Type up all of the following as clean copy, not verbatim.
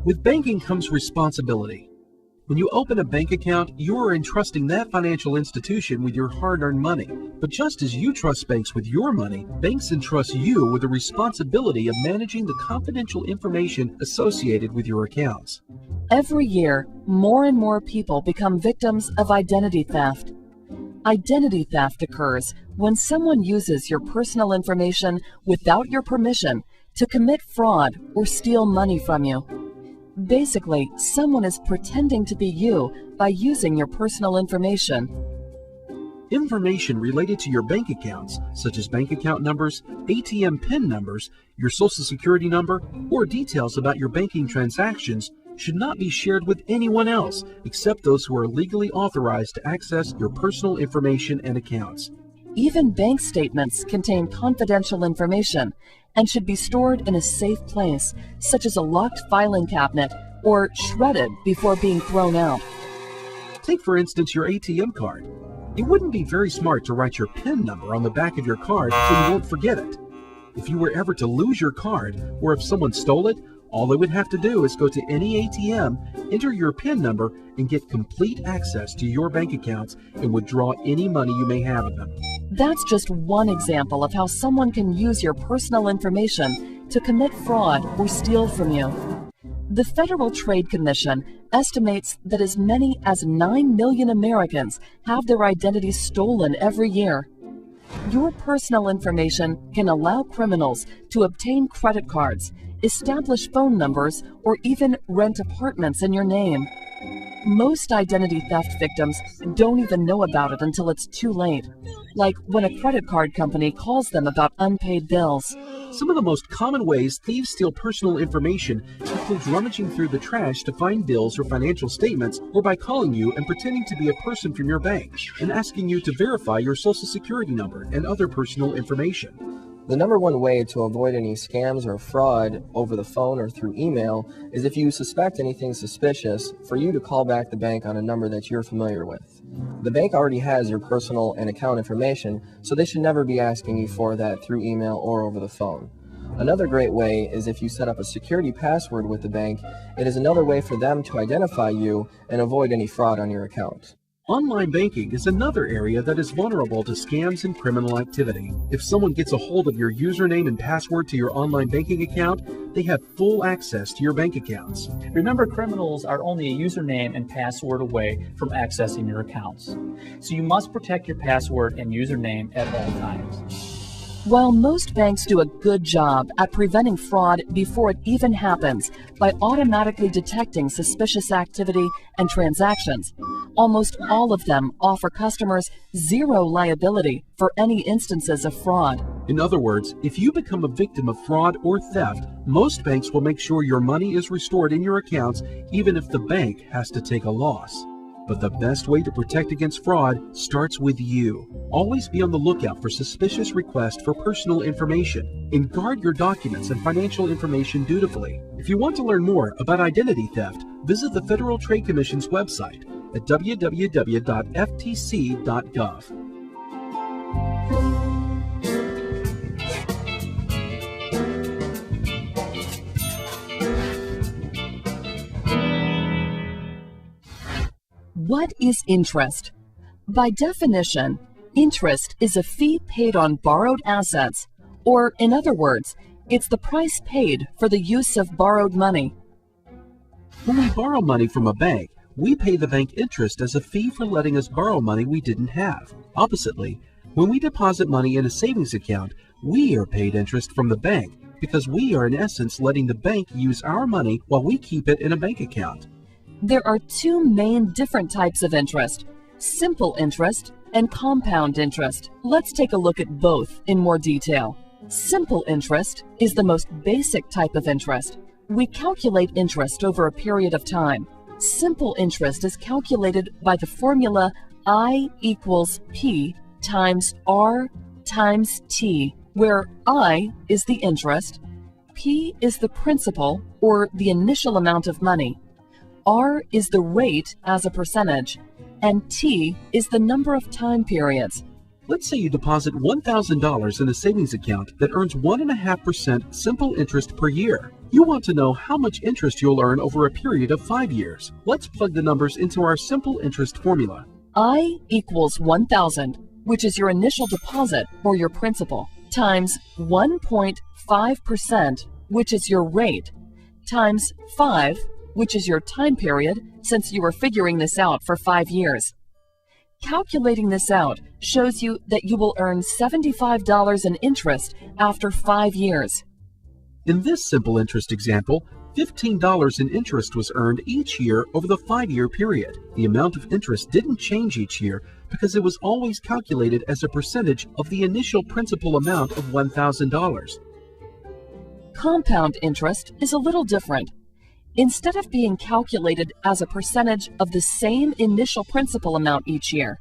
With banking comes responsibility. When you open a bank account, you are entrusting that financial institution with your hard-earned money. But just as you trust banks with your money, banks entrust you with the responsibility of managing the confidential information associated with your accounts. Every year, more and more people become victims of identity theft. Identity theft occurs when someone uses your personal information without your permission to commit fraud or steal money from you. Basically, someone is pretending to be you by using your personal information. Information related to your bank accounts, such as bank account numbers, ATM PIN numbers, your Social Security number, or details about your banking transactions, should not be shared with anyone else except those who are legally authorized to access your personal information and accounts. Even bank statements contain confidential information and should be stored in a safe place, such as a locked filing cabinet or shredded before being thrown out. Take, for instance, your ATM card. It wouldn't be very smart to write your PIN number on the back of your card so you won't forget it. If you were ever to lose your card, or if someone stole it, all they would have to do is go to any ATM, enter your PIN number, and get complete access to your bank accounts and withdraw any money you may have in them. That's just one example of how someone can use your personal information to commit fraud or steal from you. The Federal Trade Commission estimates that as many as 9 million Americans have their identities stolen every year. Your personal information can allow criminals to obtain credit cards, establish phone numbers, or even rent apartments in your name. Most identity theft victims don't even know about it until it's too late, like when a credit card company calls them about unpaid bills. Some of the most common ways thieves steal personal information include rummaging through the trash to find bills or financial statements, or by calling you and pretending to be a person from your bank and asking you to verify your Social Security number and other personal information. The number one way to avoid any scams or fraud over the phone or through email is, if you suspect anything suspicious, for you to call back the bank on a number that you're familiar with. The bank already has your personal and account information, so they should never be asking you for that through email or over the phone. Another great way is if you set up a security password with the bank. It is another way for them to identify you and avoid any fraud on your account. Online banking is another area that is vulnerable to scams and criminal activity. If someone gets a hold of your username and password to your online banking account, they have full access to your bank accounts. Remember, criminals are only a username and password away from accessing your accounts. So you must protect your password and username at all times. While most banks do a good job at preventing fraud before it even happens by automatically detecting suspicious activity and transactions, almost all of them offer customers zero liability for any instances of fraud. In other words, if you become a victim of fraud or theft, most banks will make sure your money is restored in your accounts, even if the bank has to take a loss. But the best way to protect against fraud starts with you. Always be on the lookout for suspicious requests for personal information, and guard your documents and financial information dutifully. If you want to learn more about identity theft, visit the Federal Trade Commission's website at www.ftc.gov. What is interest? By definition, interest is a fee paid on borrowed assets, or in other words, it's the price paid for the use of borrowed money. When we borrow money from a bank, we pay the bank interest as a fee for letting us borrow money we didn't have. Oppositely, when we deposit money in a savings account, we are paid interest from the bank because we are in essence letting the bank use our money while we keep it in a bank account. There are two main different types of interest: simple interest and compound interest. Let's take a look at both in more detail. Simple interest is the most basic type of interest. We calculate interest over a period of time. Simple interest is calculated by the formula I equals P times R times T, where I is the interest, P is the principal or the initial amount of money, R is the rate as a percentage, and T is the number of time periods. Let's say you deposit $1,000 in a savings account that earns 1.5% simple interest per year. You want to know how much interest you'll earn over a period of 5 years. Let's plug the numbers into our simple interest formula. I equals 1,000, which is your initial deposit or your principal, times 1.5%, which is your rate, times 5, which is your time period, since you were figuring this out for 5 years. Calculating this out shows you that you will earn $75 in interest after 5 years. In this simple interest example, $15 in interest was earned each year over the 5-year period. The amount of interest didn't change each year because it was always calculated as a percentage of the initial principal amount of $1,000. Compound interest is a little different. Instead of being calculated as a percentage of the same initial principal amount each year,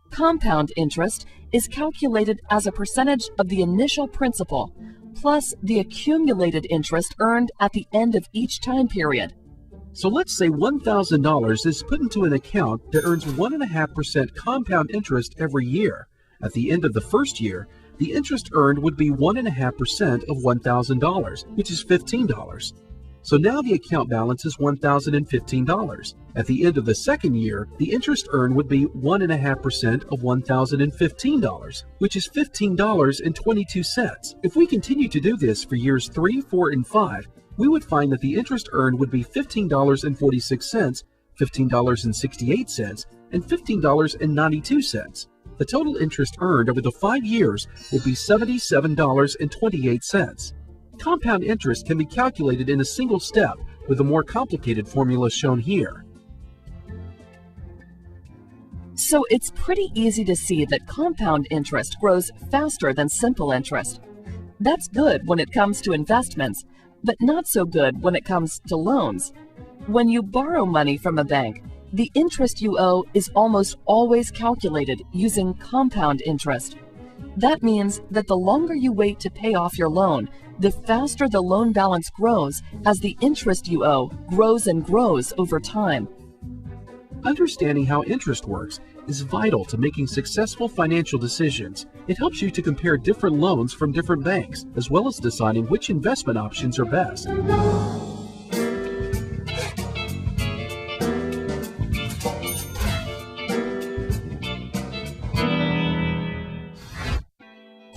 compound interest is calculated as a percentage of the initial principal plus the accumulated interest earned at the end of each time period. So let's say $1,000 is put into an account that earns 1.5% compound interest every year. At the end of the first year, the interest earned would be 1.5% of $1,000, which is $15. So now the account balance is $1,015. At the end of the second year, the interest earned would be 1.5% of $1,015, which is $15.22. If we continue to do this for years 3, 4, and 5, we would find that the interest earned would be $15.46, $15.68, and $15.92. The total interest earned over the 5 years would be $77.28. Compound interest can be calculated in a single step with a more complicated formula shown here. So it's pretty easy to see that compound interest grows faster than simple interest. That's good when it comes to investments, but not so good when it comes to loans. When you borrow money from a bank, the interest you owe is almost always calculated using compound interest. That means that the longer you wait to pay off your loan, the faster the loan balance grows as the interest you owe grows and grows over time. Understanding how interest works is vital to making successful financial decisions. It helps you to compare different loans from different banks, as well as deciding which investment options are best.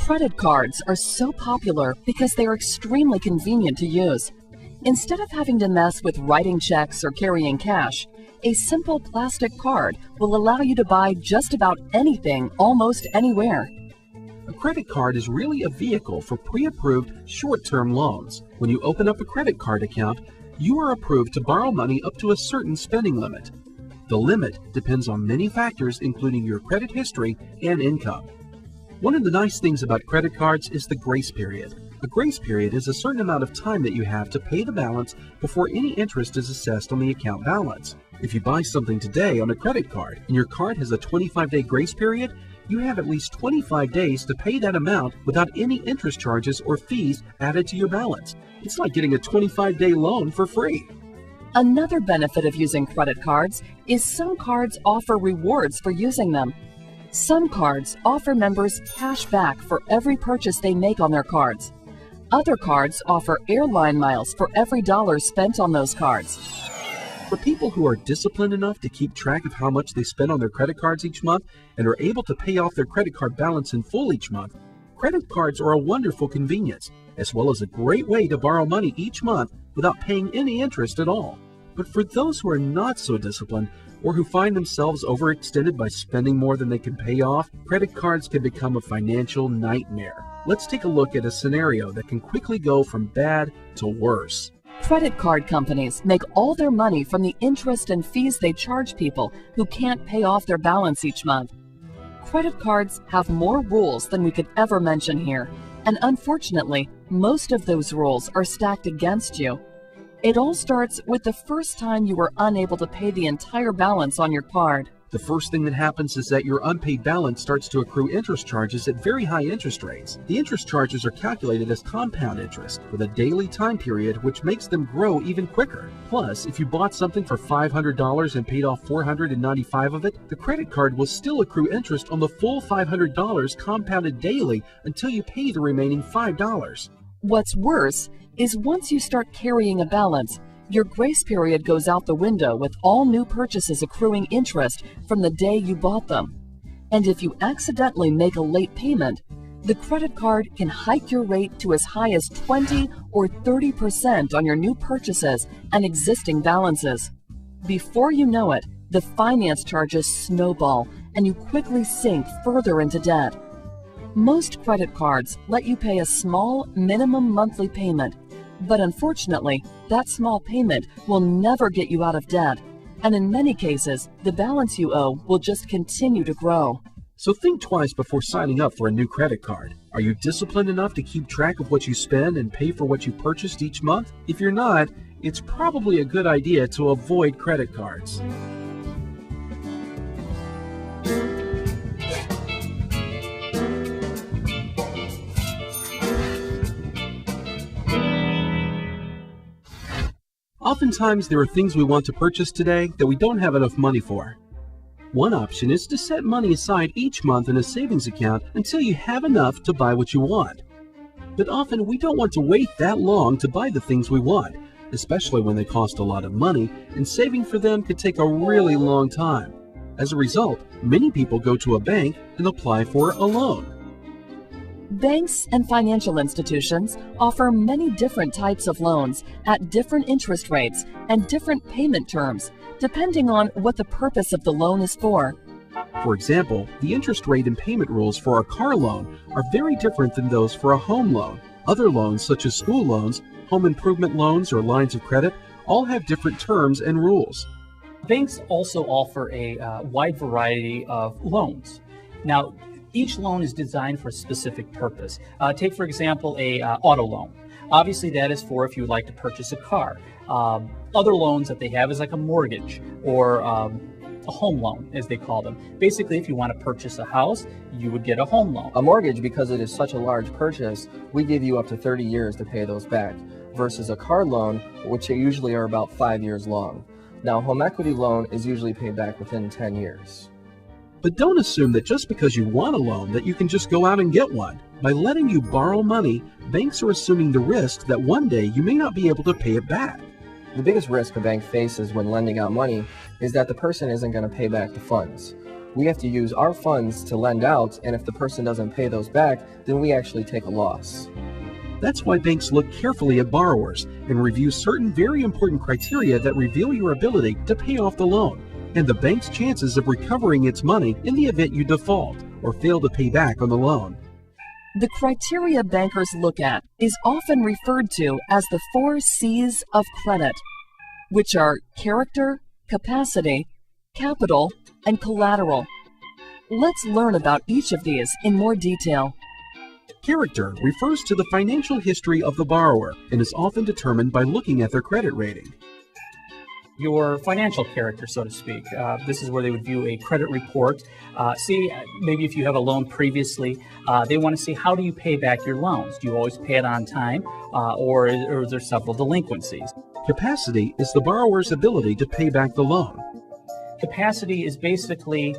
Credit cards are so popular because they are extremely convenient to use. Instead of having to mess with writing checks or carrying cash, a simple plastic card will allow you to buy just about anything almost anywhere. A credit card is really a vehicle for pre-approved short-term loans. When you open up a credit card account, you are approved to borrow money up to a certain spending limit. The limit depends on many factors, including your credit history and income. One of the nice things about credit cards is the grace period. A grace period is a certain amount of time that you have to pay the balance before any interest is assessed on the account balance. If you buy something today on a credit card and your card has a 25-day grace period, you have at least 25 days to pay that amount without any interest charges or fees added to your balance. It's like getting a 25-day loan for free. Another benefit of using credit cards is some cards offer rewards for using them. Some cards offer members cash back for every purchase they make on their cards. Other cards offer airline miles for every dollar spent on those cards. For people who are disciplined enough to keep track of how much they spend on their credit cards each month and are able to pay off their credit card balance in full each month, credit cards are a wonderful convenience, as well as a great way to borrow money each month without paying any interest at all. But for those who are not so disciplined, or who find themselves overextended by spending more than they can pay off, credit cards can become a financial nightmare. Let's take a look at a scenario that can quickly go from bad to worse. Credit card companies make all their money from the interest and fees they charge people who can't pay off their balance each month. Credit cards have more rules than we could ever mention here, and unfortunately, most of those rules are stacked against you. It all starts with the first time you were unable to pay the entire balance on your card. The first thing that happens is that your unpaid balance starts to accrue interest charges at very high interest rates. The interest charges are calculated as compound interest with a daily time period, which makes them grow even quicker. Plus, if you bought something for $500 and paid off $495 of it, the credit card will still accrue interest on the full $500 compounded daily until you pay the remaining $5. What's worse is once you start carrying a balance, your grace period goes out the window with all new purchases accruing interest from the day you bought them. And if you accidentally make a late payment, the credit card can hike your rate to as high as 20 or 30% on your new purchases and existing balances. Before you know it, the finance charges snowball and you quickly sink further into debt. Most credit cards let you pay a small minimum monthly payment, but unfortunately, that small payment will never get you out of debt, and in many cases, the balance you owe will just continue to grow. So think twice before signing up for a new credit card. Are you disciplined enough to keep track of what you spend and pay for what you purchased each month? If you're not, it's probably a good idea to avoid credit cards. Oftentimes, there are things we want to purchase today that we don't have enough money for. One option is to set money aside each month in a savings account until you have enough to buy what you want. But often, we don't want to wait that long to buy the things we want, especially when they cost a lot of money, and saving for them could take a really long time. As a result, many people go to a bank and apply for a loan. Banks and financial institutions offer many different types of loans at different interest rates and different payment terms, depending on what the purpose of the loan is for. For example, the interest rate and payment rules for a car loan are very different than those for a home loan. Other loans, such as school loans, home improvement loans, or lines of credit, all have different terms and rules. Banks also offer a wide variety of loans. Now, each loan is designed for a specific purpose. Take, for example, a auto loan. Obviously, that is for if you would like to purchase a car. Other loans that they have is like a mortgage or a home loan, as they call them. Basically, if you want to purchase a house, you would get a home loan. A mortgage, because it is such a large purchase, we give you up to 30 years to pay those back, versus a car loan, which usually are about 5 years long. Now, a home equity loan is usually paid back within 10 years. But don't assume that just because you want a loan that you can just go out and get one. By letting you borrow money, banks are assuming the risk that one day you may not be able to pay it back. The biggest risk a bank faces when lending out money is that the person isn't going to pay back the funds. We have to use our funds to lend out, and if the person doesn't pay those back, then we actually take a loss. That's why banks look carefully at borrowers and review certain very important criteria that reveal your ability to pay off the loan and the bank's chances of recovering its money in the event you default or fail to pay back on the loan. The criteria bankers look at is often referred to as the 4 C's of credit, which are character, capacity, capital, and collateral. Let's learn about each of these in more detail. Character refers to the financial history of the borrower and is often determined by looking at their credit rating. Your financial character, so to speak. This is where they would view a credit report. See, maybe if you have a loan previously, they want to see how do you pay back your loans. Do you always pay it on time, or is there several delinquencies? Capacity is the borrower's ability to pay back the loan. Capacity is basically,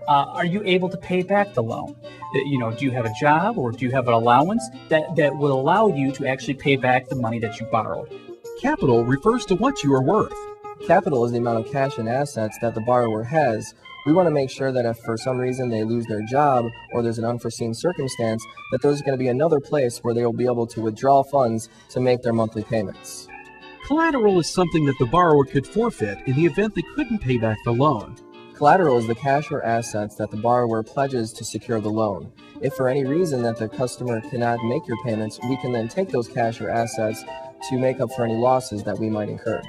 are you able to pay back the loan? Do you have a job or do you have an allowance that will allow you to actually pay back the money that you borrowed? Capital refers to what you are worth. Capital is the amount of cash and assets that the borrower has. We want to make sure that if for some reason they lose their job or there's an unforeseen circumstance, that there's going to be another place where they will be able to withdraw funds to make their monthly payments. Collateral is something that the borrower could forfeit in the event they couldn't pay back the loan. Collateral is the cash or assets that the borrower pledges to secure the loan. If for any reason that the customer cannot make your payments, we can then take those cash or assets to make up for any losses that we might incur.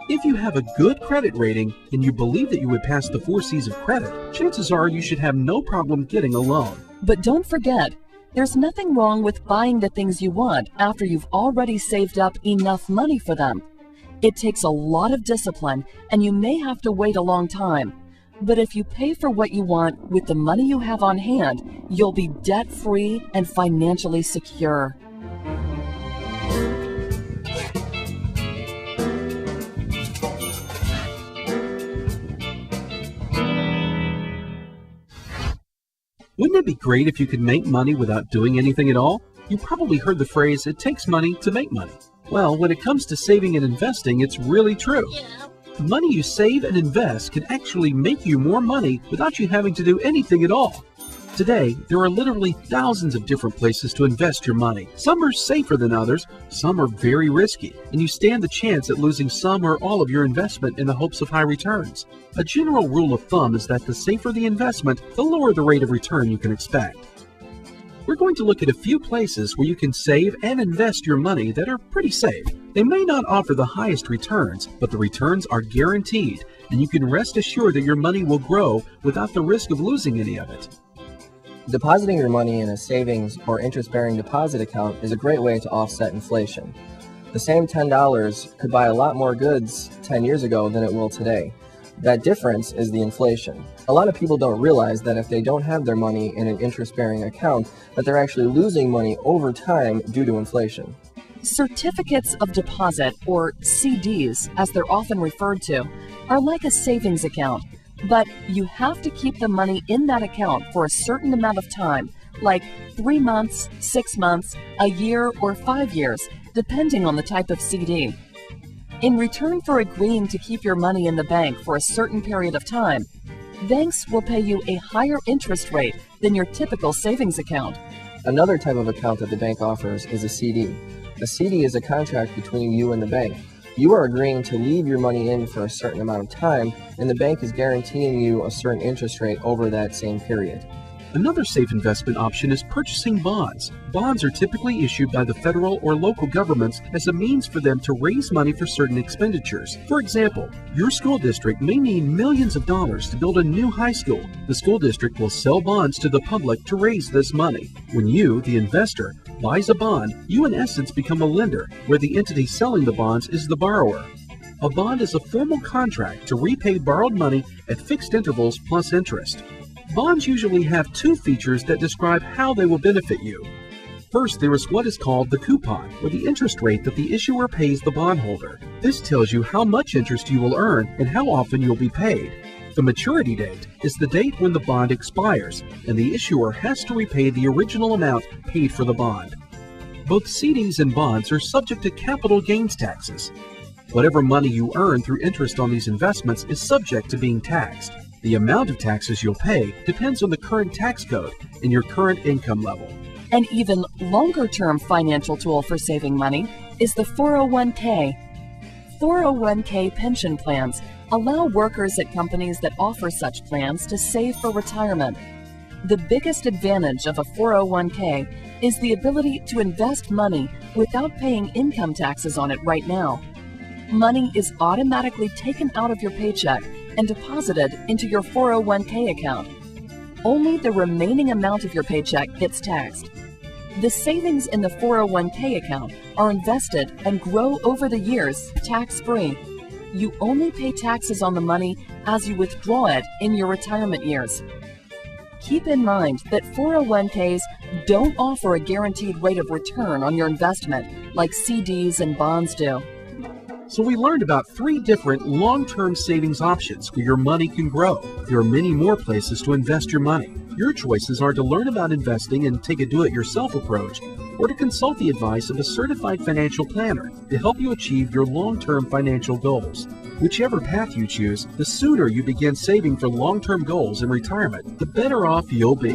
If you have a good credit rating and you believe that you would pass the 4 C's of credit, chances are you should have no problem getting a loan. But don't forget, there's nothing wrong with buying the things you want after you've already saved up enough money for them. It takes a lot of discipline, and you may have to wait a long time. But if you pay for what you want with the money you have on hand, you'll be debt-free and financially secure. Wouldn't it be great if you could make money without doing anything at all? You probably heard the phrase, "it takes money to make money." Well, when it comes to saving and investing, it's really true. Money you save and invest can actually make you more money without you having to do anything at all. Today, there are literally thousands of different places to invest your money. Some are safer than others, some are very risky, and you stand the chance at losing some or all of your investment in the hopes of high returns. A general rule of thumb is that the safer the investment, the lower the rate of return you can expect. We're going to look at a few places where you can save and invest your money that are pretty safe. They may not offer the highest returns, but the returns are guaranteed, and you can rest assured that your money will grow without the risk of losing any of it. Depositing your money in a savings or interest-bearing deposit account is a great way to offset inflation. The same $10 could buy a lot more goods 10 years ago than it will today. That difference is the inflation. A lot of people don't realize that if they don't have their money in an interest-bearing account, that they're actually losing money over time due to inflation. Certificates of deposit, or CDs, as they're often referred to, are like a savings account. But you have to keep the money in that account for a certain amount of time, like 3 months, 6 months, a year, or 5 years, depending on the type of CD. In return for agreeing to keep your money in the bank for a certain period of time, banks will pay you a higher interest rate than your typical savings account. Another type of account that the bank offers is a CD. A CD is a contract between you and the bank. You are agreeing to leave your money in for a certain amount of time, and the bank is guaranteeing you a certain interest rate over that same period. Another safe investment option is purchasing bonds. Bonds are typically issued by the federal or local governments as a means for them to raise money for certain expenditures. For example, your school district may need millions of dollars to build a new high school. The school district will sell bonds to the public to raise this money. When you, the investor, buys a bond, you in essence become a lender, where the entity selling the bonds is the borrower. A bond is a formal contract to repay borrowed money at fixed intervals plus interest. Bonds usually have two features that describe how they will benefit you. First, there is what is called the coupon, or the interest rate that the issuer pays the bondholder. This tells you how much interest you will earn and how often you'll be paid. The maturity date is the date when the bond expires, and the issuer has to repay the original amount paid for the bond. Both CDs and bonds are subject to capital gains taxes. Whatever money you earn through interest on these investments is subject to being taxed. The amount of taxes you'll pay depends on the current tax code and your current income level. An even longer-term financial tool for saving money is the 401k. 401k pension plans allow workers at companies that offer such plans to save for retirement. The biggest advantage of a 401k is the ability to invest money without paying income taxes on it right now. Money is automatically taken out of your paycheck and deposited into your 401k account. Only the remaining amount of your paycheck gets taxed. The savings in the 401k account are invested and grow over the years tax-free. You only pay taxes on the money as you withdraw it in your retirement years. Keep in mind that 401ks don't offer a guaranteed rate of return on your investment like CDs and bonds do. So we learned about 3 different long-term savings options where your money can grow. There are many more places to invest your money. Your choices are to learn about investing and take a do-it-yourself approach, or to consult the advice of a certified financial planner to help you achieve your long-term financial goals. Whichever path you choose, the sooner you begin saving for long-term goals in retirement, the better off you'll be.